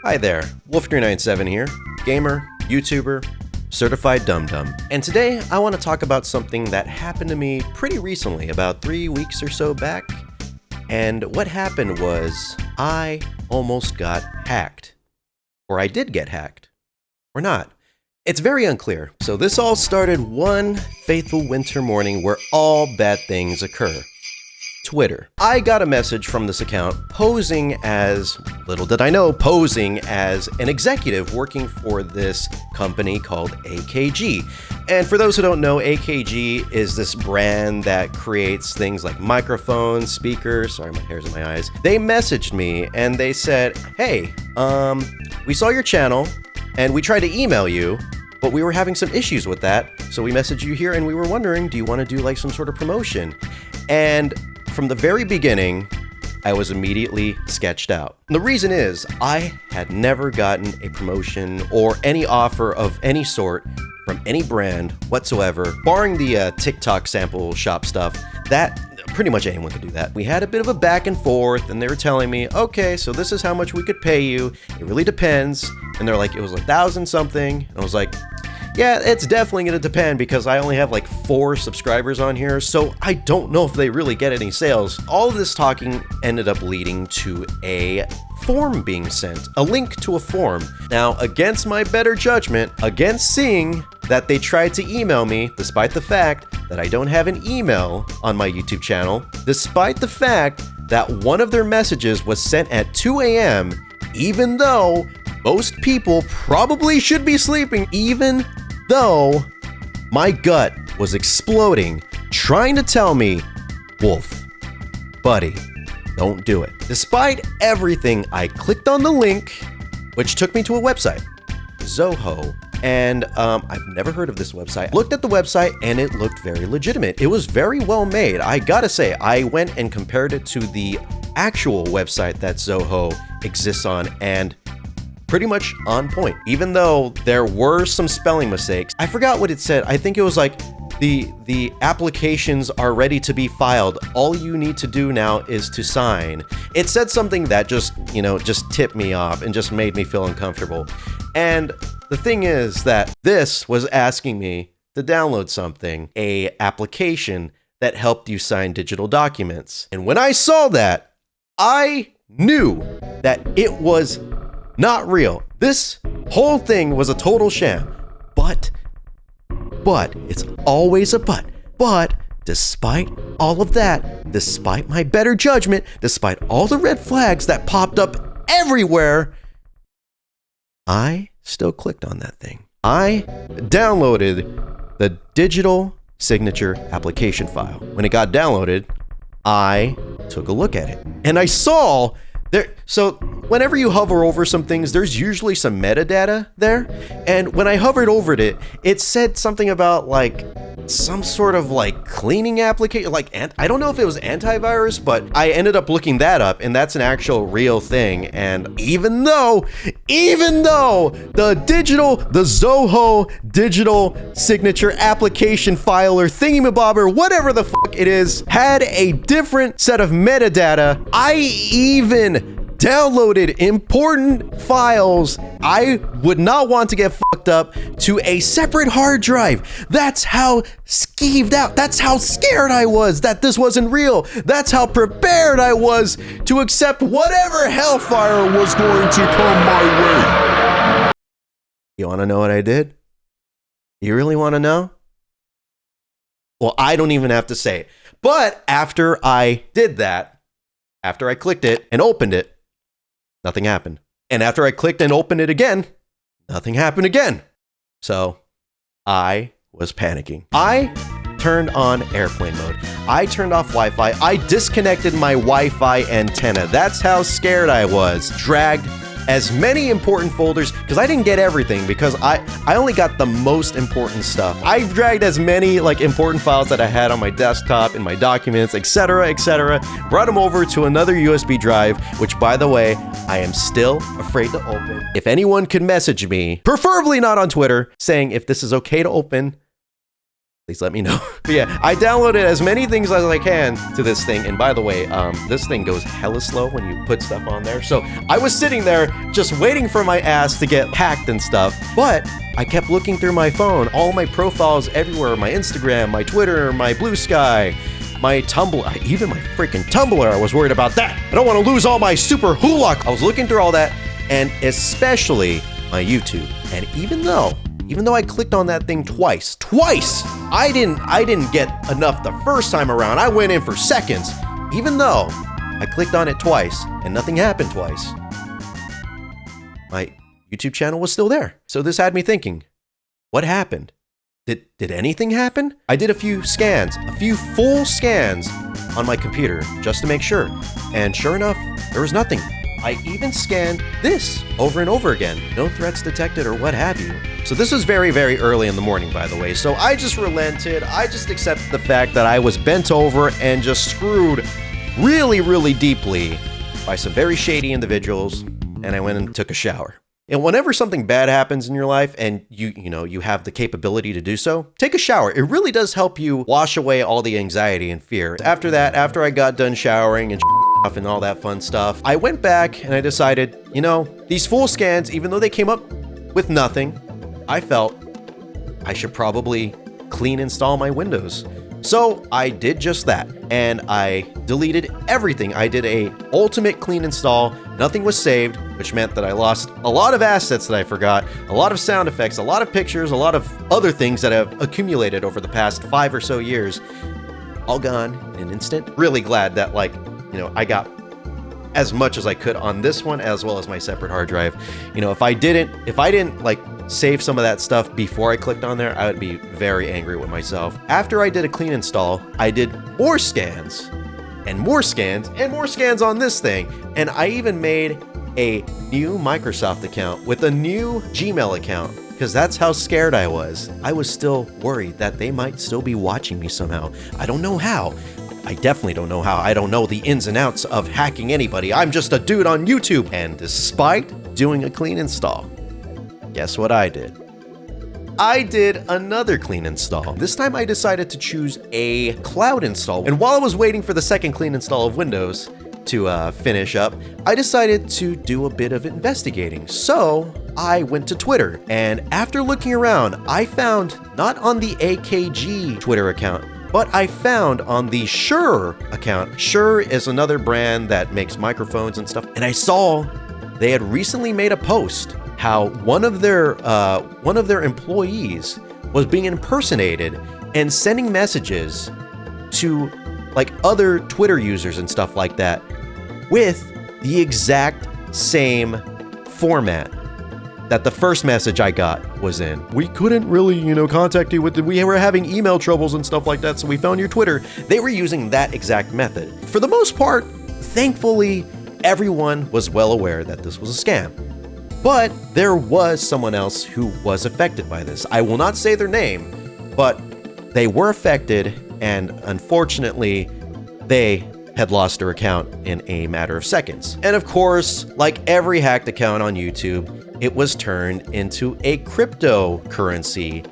Hi there, Wolf397 here, gamer, YouTuber, certified dum-dum. And today I want to talk about something that happened to me pretty recently, about 3 weeks or so back. And what happened was I almost got hacked. Or I did get hacked. Or not. It's very unclear. So this all started one fateful winter morning where all bad things occur. Twitter. I got a message from this account posing as, little did I know, posing as an executive working for this company called AKG. And for those who don't know, AKG is this brand that creates things like microphones, speakers, sorry, my hair's in my eyes. They messaged me and they said, hey, we saw your channel and we tried to email you, but we were having some issues with that. So we messaged you here and we were wondering, do you want to do like some sort of promotion? And from the very beginning, I was immediately sketched out. And the reason is, I had never gotten a promotion or any offer of any sort from any brand whatsoever, barring the TikTok sample shop stuff. That pretty much anyone could do that. We had a bit of a back and forth, and they were telling me, okay, so this is how much we could pay you. It really depends. And they're like, it was 1,000 something. And I was like, yeah, it's definitely going to depend because I only have like 4 subscribers on here, so I don't know if they really get any sales. All of this talking ended up leading to a form being sent, a link to a form. Now, against my better judgment, against seeing that they tried to email me, despite the fact that I don't have an email on my YouTube channel, despite the fact that one of their messages was sent at 2 a.m., even though most people probably should be sleeping, even though my gut was exploding, trying to tell me, Wolf, buddy, don't do it. Despite everything, I clicked on the link, which took me to a website, Zoho. And I've never heard of this website. Looked at the website and it looked very legitimate. It was very well made. I gotta say, I went and compared it to the actual website that Zoho exists on, and pretty much on point, even though there were some spelling mistakes. I forgot what it said. I think it was like, the applications are ready to be filed. All you need to do now is to sign. It said something that just tipped me off and just made me feel uncomfortable. And the thing is that this was asking me to download something, a application that helped you sign digital documents. And when I saw that, I knew that it was not real. This whole thing was a total sham. But, it's always a but. But, despite all of that, despite my better judgment, despite all the red flags that popped up everywhere, I still clicked on that thing. I downloaded the digital signature application file. When it got downloaded, I took a look at it. And I saw so whenever you hover over some things, there's usually some metadata there. And when I hovered over it, it said something about like some sort of like cleaning application, I don't know if it was antivirus, but I ended up looking that up, and that's an actual real thing. And even though the Zoho digital signature application file or thingamabobber, whatever the fuck it is, had a different set of metadata, I even downloaded important files I would not want to get fucked up to a separate hard drive. That's how skeeved out, that's how scared I was that this wasn't real. That's how prepared I was to accept whatever hellfire was going to come my way. You want to know what I did? You really want to know? Well, I don't even have to say it. But after I did that, after I clicked it and opened it, nothing happened. And after I clicked and opened it again, nothing happened again. So I was panicking. I turned on airplane mode. I turned off Wi-Fi. I disconnected my Wi-Fi antenna. That's how scared I was. Dragged as many important folders, because I didn't get everything, because I only got the most important stuff. I dragged as many like important files that I had on my desktop, in my documents, etc., brought them over to another USB drive, which, by the way, I am still afraid to open. If anyone could message me, preferably not on Twitter, saying if this is okay to open, please let me know. But yeah, I downloaded as many things as I can to this thing. And by the way, this thing goes hella slow when you put stuff on there. So I was sitting there just waiting for my ass to get hacked and stuff. But I kept looking through my phone, all my profiles everywhere, my Instagram, my Twitter, my Blue Sky, my Tumblr, even my freaking Tumblr. I was worried about that. I don't want to lose all my super hulak. I was looking through all that, and especially my YouTube. And even though I clicked on that thing twice, I didn't get enough the first time around. I went in for seconds. Even though I clicked on it twice and nothing happened twice, my YouTube channel was still there. So this had me thinking, what happened? Did anything happen? I did a few full scans on my computer just to make sure. And sure enough, there was nothing. I even scanned this over and over again. No threats detected or what have you. So this was very, very early in the morning, by the way. So I just relented. I just accepted the fact that I was bent over and just screwed really, really deeply by some very shady individuals. And I went and took a shower. And whenever something bad happens in your life and you have the capability to do so, take a shower. It really does help you wash away all the anxiety and fear. After that, after I got done showering and and all that fun stuff, I went back and I decided, these full scans, even though they came up with nothing, I felt I should probably clean install my Windows. So I did just that, and I deleted everything. I did a ultimate clean install. Nothing was saved, which meant that I lost a lot of assets that I forgot, a lot of sound effects, a lot of pictures, a lot of other things that have accumulated over the past 5 or so years, all gone in an instant. Really glad that I got as much as I could on this one, as well as my separate hard drive. If I didn't save some of that stuff before I clicked on there, I would be very angry with myself. After I did a clean install, I did more scans and more scans and more scans on this thing. And I even made a new Microsoft account with a new Gmail account, because that's how scared I was. I was still worried that they might still be watching me somehow. I don't know how. I definitely don't know how. I don't know the ins and outs of hacking anybody. I'm just a dude on YouTube. And despite doing a clean install, guess what I did? I did another clean install. This time I decided to choose a cloud install. And while I was waiting for the second clean install of Windows to finish up, I decided to do a bit of investigating. So I went to Twitter, and after looking around, I found, not on the AKG Twitter account, but I found on the Shure account. Shure is another brand that makes microphones and stuff. And I saw they had recently made a post how one of their employees was being impersonated and sending messages to other Twitter users and stuff like that with the exact same format that the first message I got was in. We couldn't really, contact you we were having email troubles and stuff like that, so we found your Twitter. They were using that exact method. For the most part, thankfully, everyone was well aware that this was a scam. But there was someone else who was affected by this. I will not say their name, but they were affected, and unfortunately, they had lost their account in a matter of seconds. And of course, like every hacked account on YouTube, it was turned into a cryptocurrency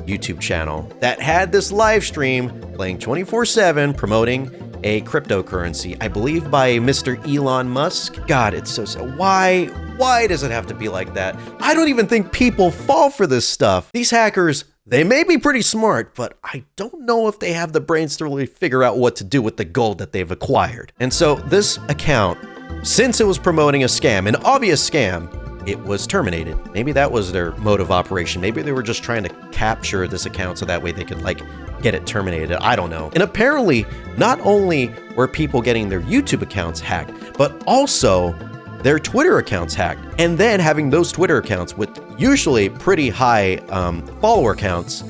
YouTube channel that had this live stream playing 24/7 promoting a cryptocurrency, I believe by Mr. Elon Musk. God, it's so sad. Why does it have to be like that? I don't even think people fall for this stuff. These hackers, they may be pretty smart, but I don't know if they have the brains to really figure out what to do with the gold that they've acquired. And so this account, since it was promoting a scam, an obvious scam, it was terminated. Maybe that was their mode of operation. Maybe they were just trying to capture this account so that way they could get it terminated. I don't know. And apparently, not only were people getting their YouTube accounts hacked, but also their Twitter accounts hacked. And then having those Twitter accounts with usually pretty high follower counts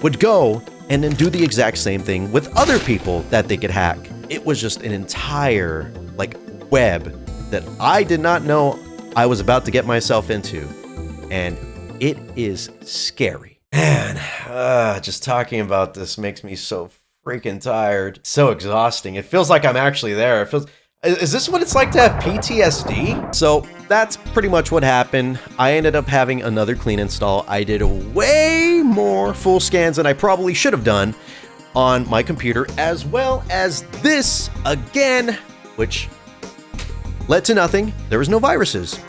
would go and then do the exact same thing with other people that they could hack. It was just an entire web that I did not know I was about to get myself into. And it is scary. Man, just talking about this makes me so freaking tired. So exhausting. It feels like I'm actually there. Is this what it's like to have PTSD? So that's pretty much what happened. I ended up having another clean install. I did way more full scans than I probably should have done on my computer, as well as this again, which led to nothing. There was no viruses.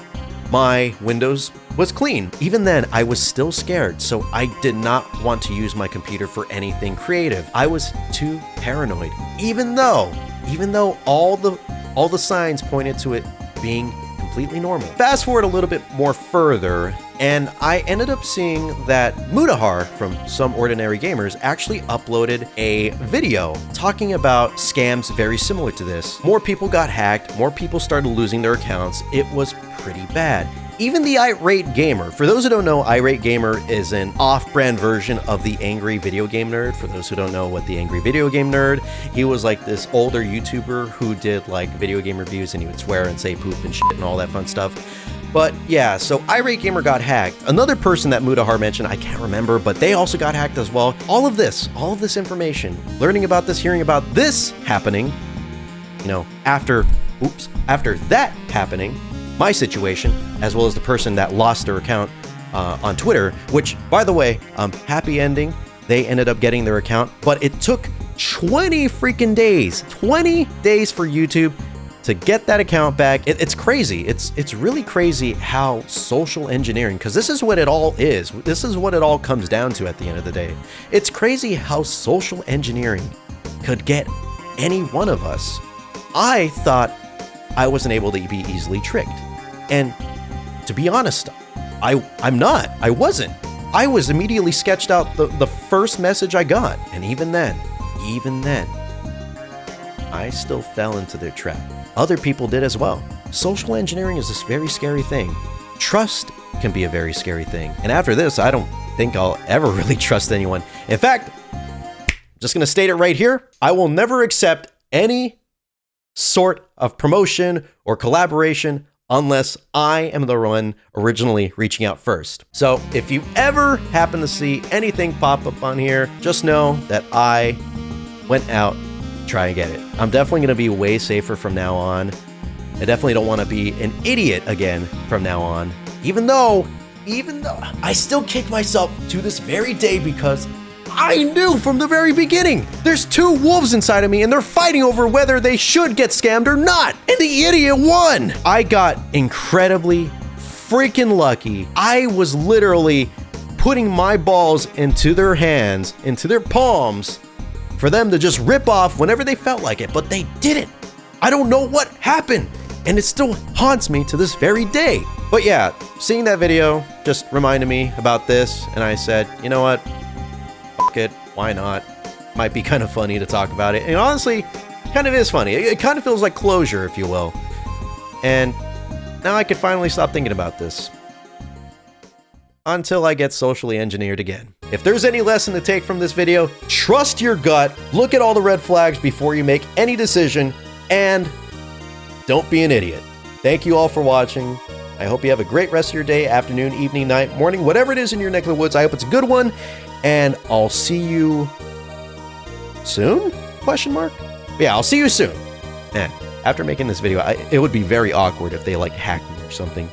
My Windows was clean. Even then, I was still scared, so I did not want to use my computer for anything creative. I was too paranoid, even though all the signs pointed to it being completely normal. Fast forward a little bit more further, and I ended up seeing that Mutahar from Some Ordinary Gamers actually uploaded a video talking about scams very similar to this. More people got hacked, more people started losing their accounts. It was pretty bad. Even the Irate Gamer, for those who don't know, Irate Gamer is an off-brand version of the Angry Video Game Nerd. For those who don't know what the Angry Video Game Nerd, he was like this older YouTuber who did like video game reviews, and he would swear and say poop and shit and all that fun stuff. But yeah, so Irate Gamer got hacked. Another person that Mutahar mentioned, I can't remember, but they also got hacked as well. All of this information, learning about this, hearing about this happening, you know, after that happening, my situation, as well as the person that lost their account on Twitter, which, by the way, happy ending. They ended up getting their account, but it took 20 freaking days, 20 days for YouTube to get that account back. It's crazy. It's really crazy how social engineering, because this is what it all is. This is what it all comes down to at the end of the day. It's crazy how social engineering could get any one of us. I thought I wasn't able to be easily tricked. And to be honest, I'm not. I wasn't. I was immediately sketched out the first message I got. And even then, I still fell into their trap. Other people did as well. Social engineering is this very scary thing. Trust can be a very scary thing. And after this, I don't think I'll ever really trust anyone. In fact, I'm just going to state it right here. I will never accept any sort of promotion or collaboration unless I am the one originally reaching out first. So if you ever happen to see anything pop up on here, just know that I went out to try and get it. I'm definitely going to be way safer from now on. I definitely don't want to be an idiot again from now on. Even though I still kick myself to this very day, because I knew from the very beginning there's two wolves inside of me and they're fighting over whether they should get scammed or not. And the idiot won. I got incredibly freaking lucky. I was literally putting my balls into their hands, into their palms, for them to just rip off whenever they felt like it, but they didn't. I don't know what happened, and it still haunts me to this very day. But yeah, seeing that video just reminded me about this, and I said, you know what? It, why not? Might be kind of funny to talk about it. And honestly, kind of is funny. It kind of feels like closure, if you will. And now I can finally stop thinking about this. Until I get socially engineered again. If there's any lesson to take from this video, trust your gut, look at all the red flags before you make any decision, and don't be an idiot. Thank you all for watching. I hope you have a great rest of your day, afternoon, evening, night, morning, whatever it is in your neck of the woods. I hope it's a good one. And I'll see you soon? Question mark? Yeah, I'll see you soon. Man, after making this video, it would be very awkward if they like hacked me or something.